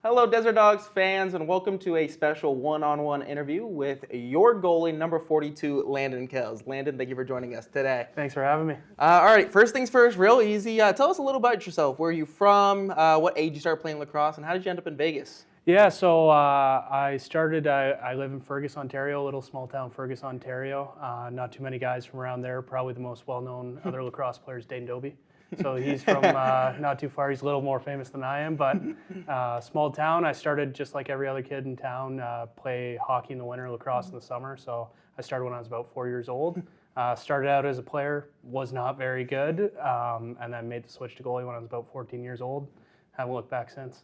Hello, Desert Dogs fans, and welcome to a special one-on-one interview with your goalie, number 42, Landon Kells. Landon, thank you for joining us today. Thanks for having me. All right, first things first, real easy. Tell us a little about yourself. Where are you from? What age you started playing lacrosse, and how did you end up in Vegas? Yeah, so I live in Fergus, Ontario, a little small town, Fergus, Ontario. Not too many guys from around there. Probably the most well-known other lacrosse player is Dane Doby. So he's from not too far. He's a little more famous than I am, but small town. I started just like every other kid in town, play hockey in the winter, lacrosse in the summer. So I started when I was about 4 years old. Started out as a player, was not very good, and then made the switch to goalie when I was about 14 years old. Haven't looked back since.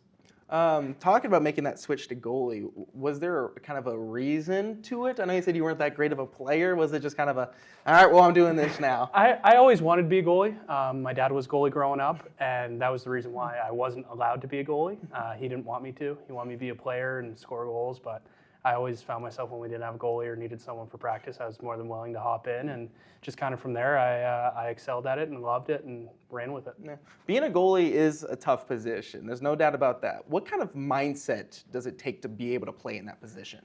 Talking about making that switch to goalie, was there kind of a reason to it? I know you said you weren't that great of a player. Was it just kind of all right, well, I'm doing this now? I always wanted to be a goalie. My dad was goalie growing up, and that was the reason why I wasn't allowed to be a goalie. He didn't want me to. He wanted me to be a player and score goals, but I always found myself when we didn't have a goalie or needed someone for practice, I was more than willing to hop in, and just kind of from there, I excelled at it and loved it and ran with it. Yeah. Being a goalie is a tough position. There's no doubt about that. What kind of mindset does it take to be able to play in that position?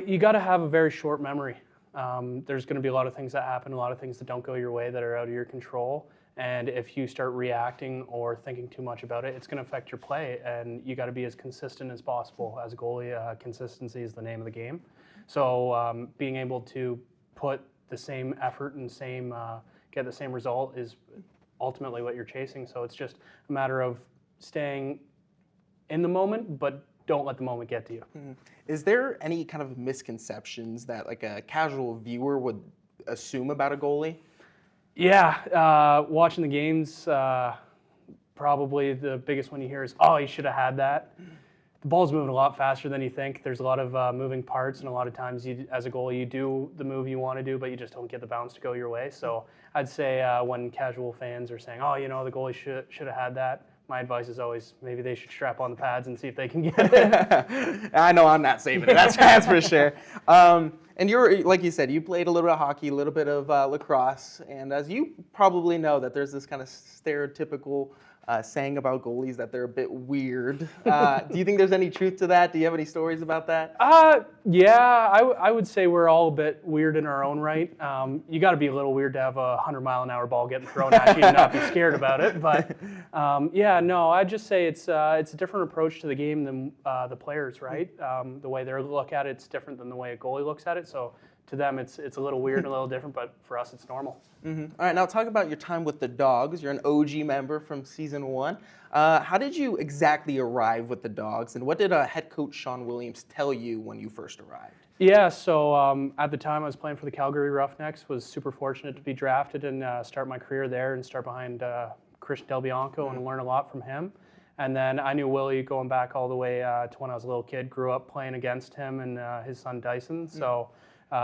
You got to have a very short memory. There's going to be a lot of things that happen, a lot of things that don't go your way that are out of your control. And if you start reacting or thinking too much about it, it's going to affect your play. And you got to be as consistent as possible. As a goalie, consistency is the name of the game. So being able to put the same effort and get the same result is ultimately what you're chasing. So it's just a matter of staying in the moment, but don't let the moment get to you. Mm-hmm. Is there any kind of misconceptions that like a casual viewer would assume about a goalie? Yeah, watching the games, probably the biggest one you hear is, oh, you should have had that. The ball's moving a lot faster than you think. There's a lot of moving parts, and a lot of times as a goalie, you do the move you want to do, but you just don't get the bounce to go your way. So I'd say when casual fans are saying, oh, the goalie should have had that, my advice is always maybe they should strap on the pads and see if they can get it. I know I'm not saving it. That's for sure. And you're, like you said, you played a little bit of hockey, a little bit of lacrosse, and as you probably know that there's this kind of stereotypical saying about goalies that they're a bit weird. Do you think there's any truth to that? Do you have any stories about that? Yeah, I would say we're all a bit weird in our own right. You got to be a little weird to have a 100-mile-an-hour ball getting thrown at you and not be scared about it. But yeah, no, I'd just say it's a different approach to the game than the players, right? The way they look at it's different than the way a goalie looks at it. So to them, it's a little weird and a little different, but for us, it's normal. Mm-hmm. All right, now talk about your time with the Dogs. You're an OG member from season 1. How did you exactly arrive with the Dogs, and what did head coach Sean Williams tell you when you first arrived? Yeah, so at the time I was playing for the Calgary Roughnecks, was super fortunate to be drafted and start my career there and start behind Christian Del Bianco and learn a lot from him. And then I knew Willie going back all the way to when I was a little kid, grew up playing against him and his son Dyson. So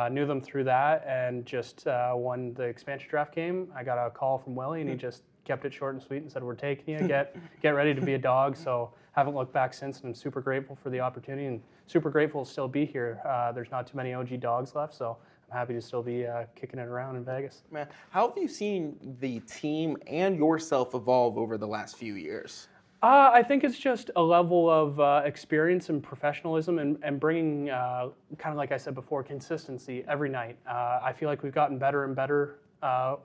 knew them through that, and just when the expansion draft came, I got a call from Willie, and he just kept it short and sweet and said, we're taking you, get ready to be a Dog. So haven't looked back since, and I'm super grateful for the opportunity and super grateful to still be here. There's not too many OG Dogs left, so I'm happy to still be kicking it around in Vegas. Man, how have you seen the team and yourself evolve over the last few years? I think it's just a level of experience and professionalism and bringing, kind of like I said before, consistency every night. I feel like we've gotten better and better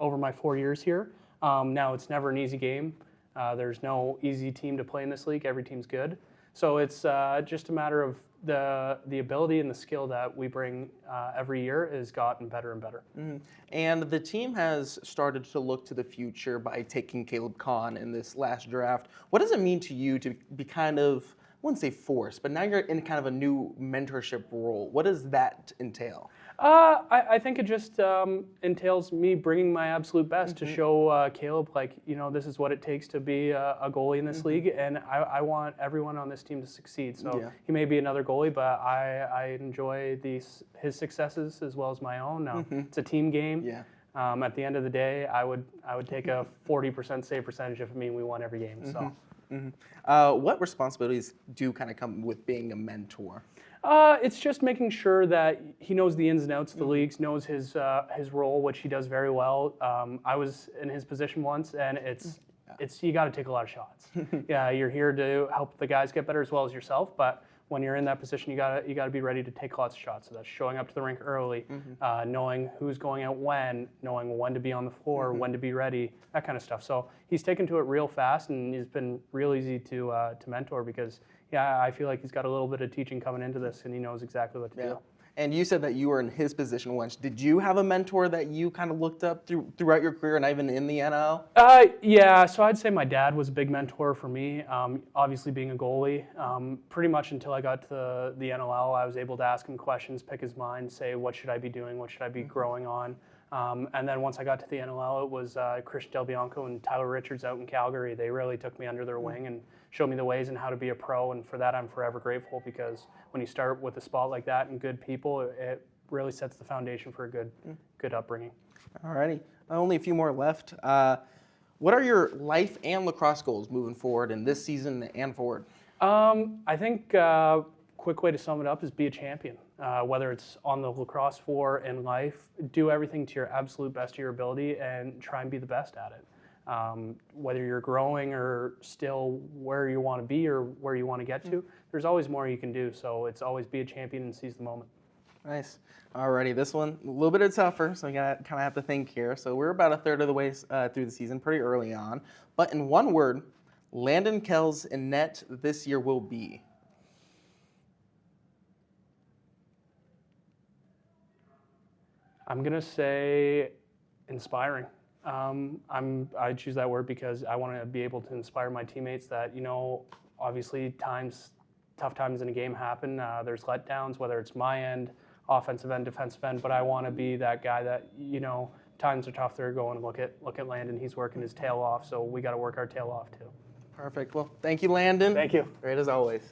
over my 4 years here. Now it's never an easy game. There's no easy team to play in this league. Every team's good. So it's just a matter of the ability and the skill that we bring every year has gotten better and better. Mm-hmm. And the team has started to look to the future by taking Caleb Kahn in this last draft. What does it mean to you to be kind of, I wouldn't say forced, but now you're in kind of a new mentorship role. What does that entail? I think it just entails me bringing my absolute best to show Caleb, this is what it takes to be a goalie in this league, and I want everyone on this team to succeed. So he may be another goalie, but I enjoy his successes as well as my own. It's a team game. Yeah. At the end of the day, I would take a 40% save percentage if it mean we won every game. So. What responsibilities do kind of come with being a mentor? It's just making sure that he knows the ins and outs of the leagues, knows his role, which he does very well. I was in his position once, and you got to take a lot of shots. Yeah, you're here to help the guys get better as well as yourself, but when you're in that position, you gotta be ready to take lots of shots. So that's showing up to the rink early, knowing who's going out knowing when to be on the floor, when to be ready, that kind of stuff. So he's taken to it real fast, and he's been real easy to mentor because, yeah, I feel like he's got a little bit of teaching coming into this, and he knows exactly what to do. And you said that you were in his position once. Did you have a mentor that you kind of looked up throughout your career and even in the NL? Yeah, so I'd say my dad was a big mentor for me. Obviously being a goalie, pretty much until I got to the NLL, I was able to ask him questions, pick his mind, say what should I be doing, what should I be growing on. And then once I got to the NLL, it was Christian Del Bianco and Tyler Richards out in Calgary. They really took me under their wing and showed me the ways and how to be a pro, and for that I'm forever grateful, because when you start with a spot like that and good people, it really sets the foundation for a good upbringing. Alrighty, only a few more left. What are your life and lacrosse goals moving forward in this season and forward? I think quick way to sum it up is be a champion. Whether it's on the lacrosse floor in life, do everything to your absolute best of your ability and try and be the best at it. Whether you're growing or still where you want to be or where you want to get to, there's always more you can do. So it's always be a champion and seize the moment. Nice. Alrighty, this one a little bit tougher, so you gotta kind of have to think here. So we're about a third of the way through the season, pretty early on. But in one word, Landon Kells in net this year will be. I'm gonna say inspiring. I choose that word because I want to be able to inspire my teammates that, obviously tough times in a game happen. There's letdowns, whether it's my end, offensive end, defensive end, but I want to be that guy that, times are tough. They're going, look at Landon. He's working his tail off, so we got to work our tail off too. Perfect. Well, thank you, Landon. Thank you. Great as always.